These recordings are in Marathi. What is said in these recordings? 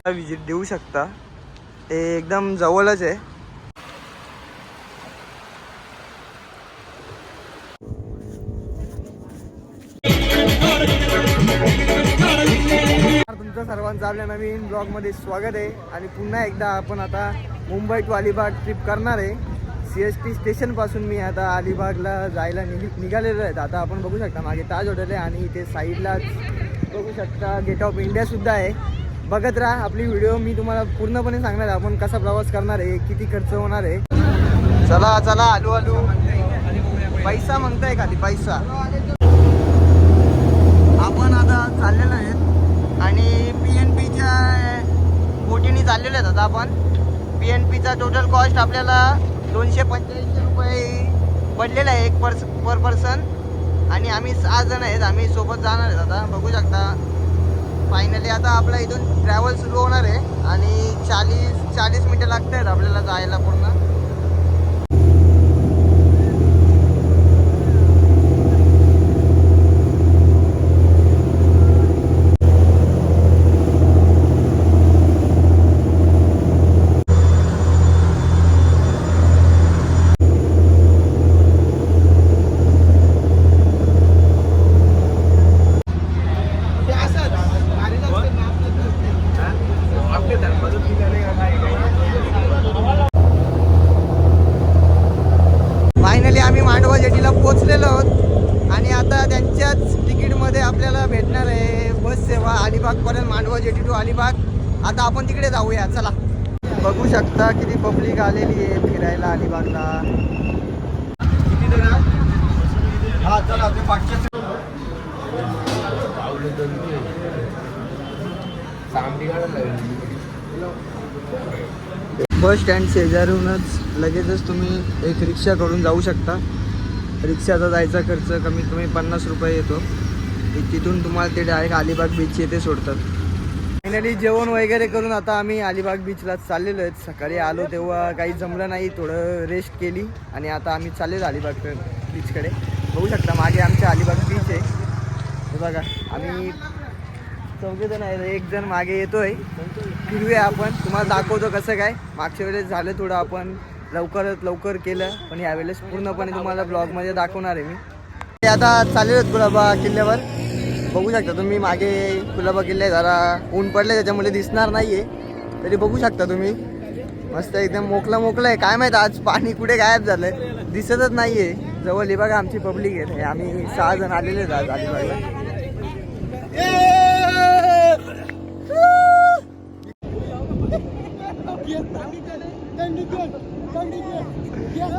विजिट देऊ शकता, ते एकदम जवळच आहे. तुमचं सर्वांचं आपल्या नवीन ब्लॉगमध्ये स्वागत आहे. आणि पुन्हा एकदा आपण आता मुंबई टू अलिबाग ट्रिप करणार आहे. CST स्टेशनपासून मी आता अलिबागला जायला निघालेलो आहे. आता आपण बघू शकता मागे ताज हॉटेल आहे आणि इथे साईडलाच बघू शकता गेट ऑफ इंडियासुद्धा आहे. बघत राहा आपली व्हिडिओ. मी तुम्हाला पूर्णपणे सांगणार आहे आपण कसा प्रवास करणार आहे, किती खर्च होणार आहे. चला चला आलू आलू. पैसा म्हणताय खाली पैसा. आपण आता चाललेलो आहेत आणि PNPच्या बोटीने चाललेलो आहेत. आता आपण PNPचा टोटल कॉस्ट आपल्याला 285 रुपये पडलेला आहे पर पर्सन. आणि आम्ही 6 जण आहेत, आम्ही सोबत जाणार आहेत. आता बघू शकता फायनली आता आपला इथून ट्रॅव्हल सुरू होणार आहे आणि 40 मिनिटं लागत आहेत आपल्याला जायला पूर्ण. फायनली आम्ही मांडवा जेटीला पोहोचलेलो आहोत आणि आता त्यांच्याच तिकीटमध्ये आपल्याला भेटणार आहे बस सेवा अलिबागपर्यंत, मांडवा जेटी टू अलिबाग. आता आपण तिकडे जाऊया चला. बघू शकता किती पब्लिक आलेली आहे फिरायला अलिबागला. बस स्टँड शेजारूनच लगेचच तुम्ही एक रिक्षा करून जाऊ शकता. रिक्षाचा जायचा खर्च कमीत कमी 50 रुपये येतो. तिथून तुम्हाला ते डायरेक्ट अलिबाग बीच येथे सोडतात. फायनली जेवण वगैरे करून आता आम्ही अलिबाग बीचला चाललेलो आहेत. सकाळी आलो तेव्हा काही जमलं नाही, थोडं रेस्ट केली आणि आता आम्ही चाललेलो अलिबाग बीचकडे. बघू शकता मागे आमच्या अलिबाग बीच आहे. हे बघा आम्ही 4 जण आहे, एक जण मागे येतोय. फिरूया आपण, तुम्हाला दाखवतो कसं काय. मागच्या वेळेस झालं थोडं आपण लवकर केलं, पण यावेळेस पूर्णपणे तुम्हाला ब्लॉगमध्ये दाखवणार आहे मी. आता चाललेलो आहेत कुलाबा किल्ल्यावर. बघू शकता तुम्ही मागे कुलाबा किल्ले जरा ऊन पडले त्याच्यामुळे दिसणार नाही आहे, तरी बघू शकता तुम्ही मस्त एकदम मोकळं आहे. काय माहीत आज पाणी कुठे गायब झालंय, दिसतच नाही आहे. जवळ हे बघा आमची पब्लिक आहे. आम्ही 6 जण आलेले आहेत आज अलिबागला.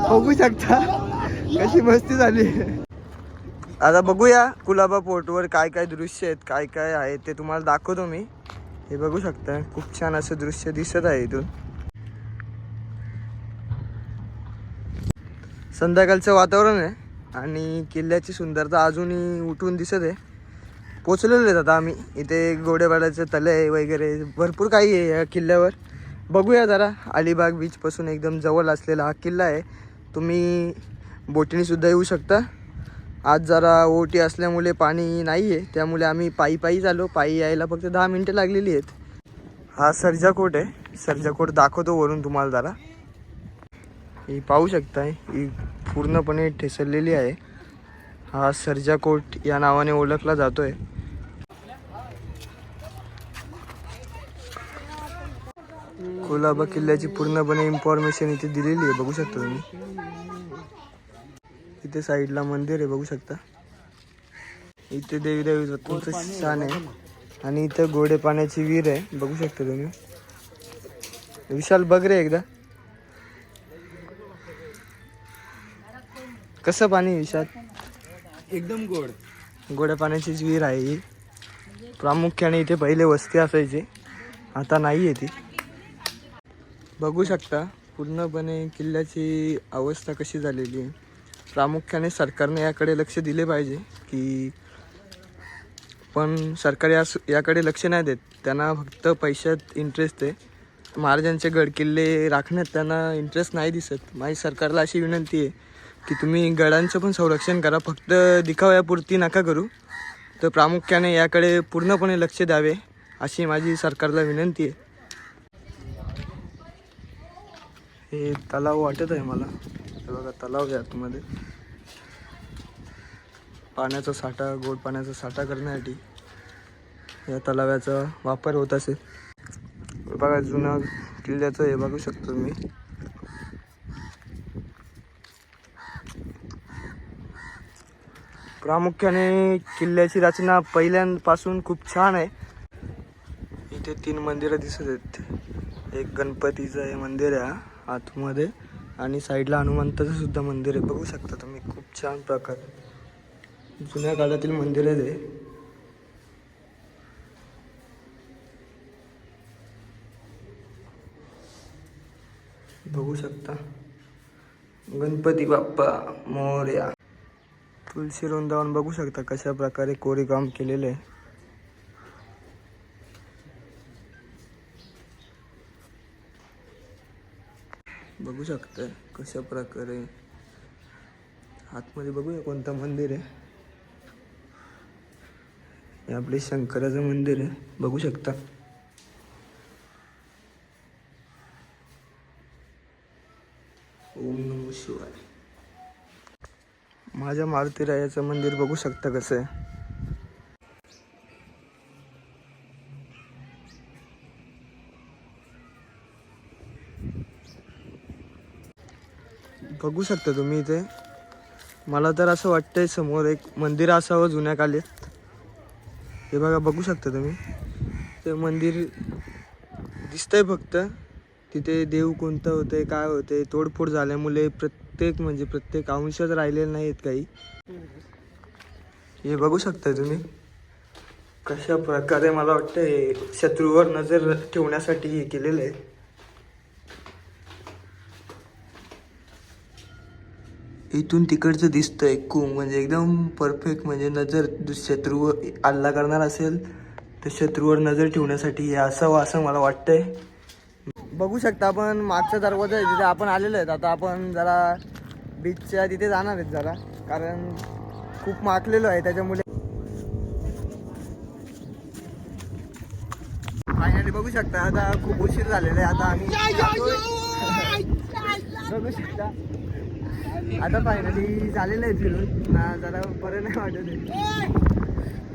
बघू शकता कशी मस्ती झाली. आता बघूया कुलाबा पोर्टवर काय काय दृश्य आहेत, काय काय आहे ते तुम्हाला दाखवतो मी. हे बघू शकता खूप छान असं दृश्य दिसत आहे इथून. संध्याकाळचं वातावरण आहे आणि किल्ल्याची सुंदरता अजूनही उठून दिसत आहे. पोचलेलो आहेत आता आम्ही. इथे घोडेबाडाचं तळे वगैरे भरपूर काही आहे या किल्ल्यावर. बघूया जरा. अलिबाग बीचपासून एकदम जवळ असलेला हा किल्ला आहे. तुम्ही बोटीने सुद्धा येऊ शकता. आज जरा ओटी असल्यामुळे पाणी नाही आहे, त्यामुळे आम्ही पायी चालू. पायी यायला फक्त 10 मिनटं लागलेली आहेत. हा सर्जा कोट आहे. सर्जा कोट दाखवतो वरून तुम्हाला जरा. ही पाहू शकता ही पूर्णपणे ठेसरलेली आहे. हा सर्जा कोट या नावाने ओळखला जातोय. कुलाबा किल्ल्याची पूर्णपणे इन्फॉर्मेशन इथे दिलेली आहे. बघू शकता तुम्ही. इथे साईडला मंदिर आहे बघू शकता. इथे देवी तुमचं स्थान आहे आणि इथं गोडे पाण्याची विहीर आहे बघू शकता तुम्ही. विशाल बघ रे एकदा कसं पाणी विशाल. एकदम गोड्या पाण्याची विहीर आहे ही. प्रामुख्याने इथे पहिले वस्ती असायची, आता नाही आहे ती. बघू शकता पूर्णपणे किल्ल्याची अवस्था कशी झालेली आहे. प्रामुख्याने सरकारने याकडे लक्ष दिले पाहिजे की, पण सरकार याकडे लक्ष नाही देत. त्यांना फक्त पैशात इंटरेस्ट आहे. महाराजांचे गड किल्ले राखण्यात त्यांना इंटरेस्ट नाही दिसत. माझी सरकारला अशी विनंती आहे की तुम्ही गडांचं पण संरक्षण करा, फक्त दिखाव्यापुरती नका करू. तर प्रामुख्याने याकडे पूर्णपणे लक्ष द्यावे अशी माझी सरकारला विनंती आहे. हे तलाव वाटत आहे मला, हे बघा तलाव आहे आतमध्ये. पाण्याचा साठा, गोड पाण्याचा साठा करण्यासाठी या तलावाचा वापर होत असेल. बघा जुना किल्ल्याचं हे बघू शकतो तुम्ही. प्रामुख्याने किल्ल्याची रचना पहिल्यांपासून खूप छान आहे. इथे 3 मंदिरं दिसत आहेत. एक गणपतीचं हे मंदिर आहे आतमध्ये आणि साईडला हनुमंताचं सुद्धा मंदिर आहे. बघू शकता तुम्ही, खूप छान प्रकारे जुन्या काळातील मंदिर आहे ते. बघू शकता, गणपती बाप्पा मोरया. तुलसी वृंदावन बघू शकता कशा प्रकारे कोरीवकाम केलेले आहे. बघू शकता कशा प्रकारे आतमध्ये. बघूया कोणतं मंदिर आहे. हे आपले शंकराचं मंदिर आहे, बघू शकता. ओम नमः शिवाय. माझ्या मारुती रायाचं मंदिर बघू शकता कसं आहे. बघू शकता तुम्ही इथे. मला तर असं वाटतंय समोर एक मंदिर असावं जुन्या काळात. हे बघा, बघू शकता तुम्ही, ते मंदिर दिसतंय. फक्त तिथे देव कोणतं होते, काय होते, तोडफोड झाल्यामुळे प्रत्येक अंशच राहिलेले नाहीत काही. हे बघू शकता तुम्ही कशा प्रकारे. मला वाटतं हे शत्रूवर नजर ठेवण्यासाठी हे केलेलं आहे. इथून तिकडचं दिसतंय म्हणजे एकदम परफेक्ट. म्हणजे नजर शत्रूवर हल्ला करणार असेल तर शत्रूवर नजर ठेवण्यासाठी हे असावं असं मला वाटतंय. बघू शकता आपण मागचा दरवाजा आहे तिथे आपण आलेलो आहेत. आता आपण जरा बीचच्या तिथे जाणार आहेत जरा, कारण खूप माकलेलो आहे त्याच्यामुळे. फायनली बघू शकता आता खूप उशीर झालेला आहे. आता आम्ही बघू शकता आता फायनली झालेलं आहे फिरून ना, जरा बरं नाही वाटत आहे.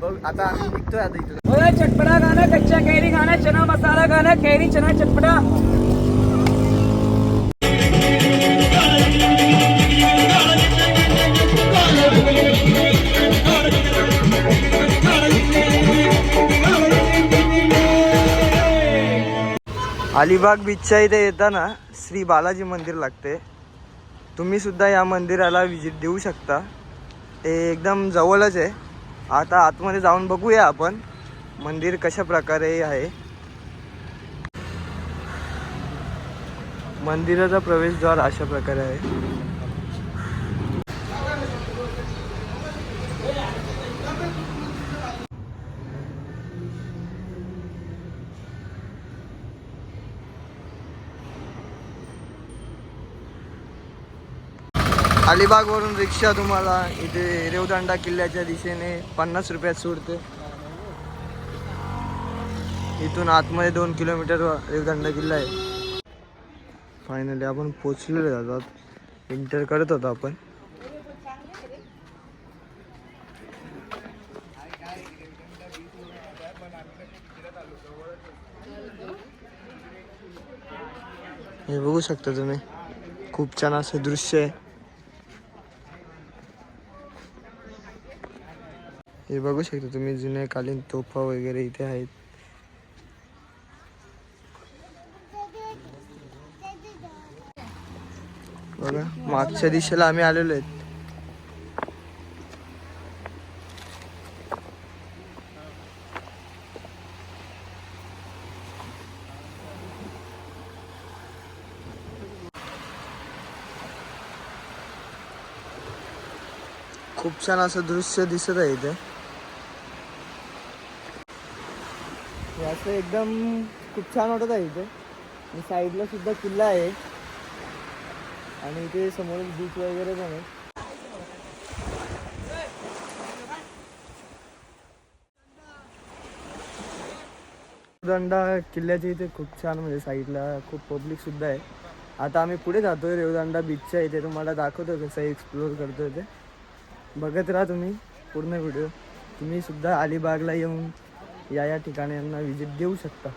बघ आता आम्ही निघतोय आता इथं. चटपटा खाना, कच्चा कैरी खाना, चना मसाला खाना, कैरी चना चटपटा. अलिबाग बीचच्या इथे येताना श्री बालाजी मंदिर लागते. तुम्ही सुद्धा या मंदिराला व्हिजिट देऊ शकता. ते एकदम जवळच आहे. आता आतमध्ये जाऊन बघूया आपण मंदिर कशा प्रकारे आहे. मंदिराचा प्रवेशद्वार अशा प्रकारे आहे. अलिबागवरून रिक्षा तुम्हाला इथे रेवदंडा किल्ल्याच्या दिशेने 50 रुपयात सोडते. इथून आतमध्ये 2 किलोमीटर रेवदंडा किल्ला आहे. फायनली आपण पोचलेलो जातात. एंटर करत होतो आपण. हे बघू शकता तुम्ही, खूप छान असं दृश्य आहे. हे बघू शकता तुम्ही, जुन्याकालीन तोफा वगैरे इथे आहेत. बघा मागच्या दिशेला आम्ही आलेलो आहेत. खूप छान असं दृश्य दिसत आहे इथे. असं एकदम खूप छान वाटत आहे इथे. साईडला सुद्धा किल्ला आहे आणि इथे समोर बीच वगैरे पण आहे. रेवदंडा किल्ल्याच्या इथे खूप छान म्हणजे साईडला खूप पब्लिक सुद्धा आहे. आता आम्ही पुढे जातोय रेवदंडा बीचच्या इथे, तुम्हाला दाखवतो कसं एक्सप्लोअर करतोय ते. बघत राहा तुम्ही पूर्ण व्हिडिओ. तुम्ही सुद्धा अलिबागला येऊन या ठिकाणी यांना व्हिजिट देऊ शकता.